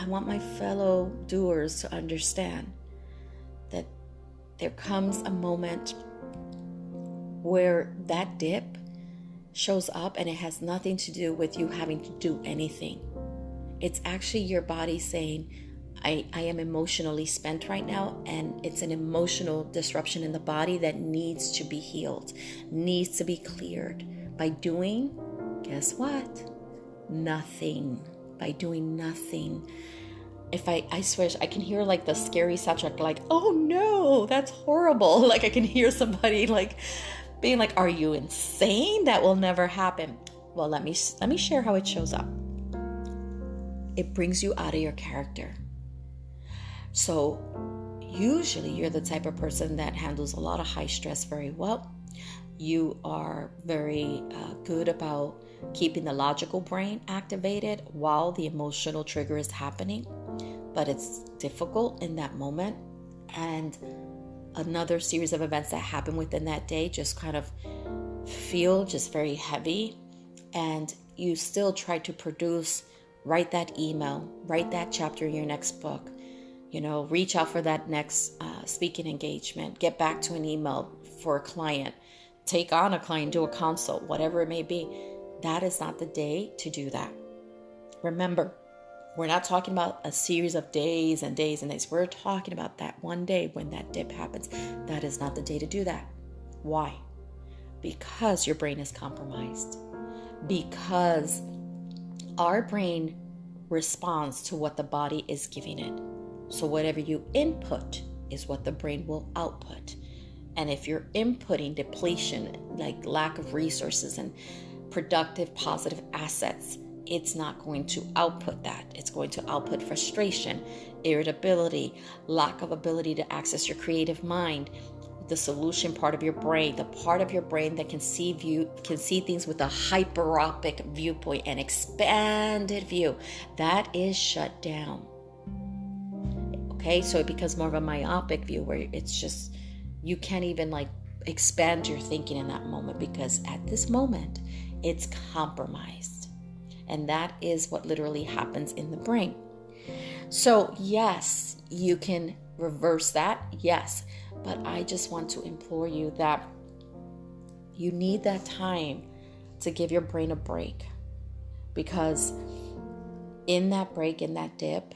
want my fellow doers to understand that there comes a moment where that dip shows up and it has nothing to do with you having to do anything. It's actually your body saying, I am emotionally spent right now, and it's an emotional disruption in the body that needs to be healed, needs to be cleared. By doing, guess what? Nothing. By doing nothing. If I swear, I can hear like the scary soundtrack, like, oh no, that's horrible. Like I can hear somebody like being like, are you insane? That will never happen. Well, let me share how it shows up. It brings you out of your character. So usually you're the type of person that handles a lot of high stress very well. You are very good about keeping the logical brain activated while the emotional trigger is happening, but it's difficult in that moment. And another series of events that happen within that day just kind of feel just very heavy, and you still try to write that email, write that chapter in your next book, reach out for that next speaking engagement, get back to an email for a client, take on a client, do a consult, whatever it may be. That is not the day to do that. Remember, we're not talking about a series of days and days and days. We're talking about that one day when that dip happens. That is not the day to do that. Why? Because your brain is compromised. Because our brain responds to what the body is giving it. So whatever you input is what the brain will output. And if you're inputting depletion, like lack of resources and productive, positive assets, it's not going to output that. It's going to output frustration, irritability, lack of ability to access your creative mind, the solution part of your brain, the part of your brain that can see things with a hyperopic viewpoint, an expanded view. That is shut down. Okay, so it becomes more of a myopic view where it's just, you can't even like expand your thinking in that moment, because at this moment it's compromised. And that is what literally happens in the brain. So yes, you can reverse that. Yes. But I just want to implore you that you need that time to give your brain a break. Because in that break, in that dip,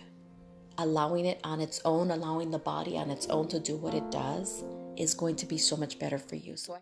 allowing it on its own, allowing the body on its own to do what it does is going to be so much better for you. So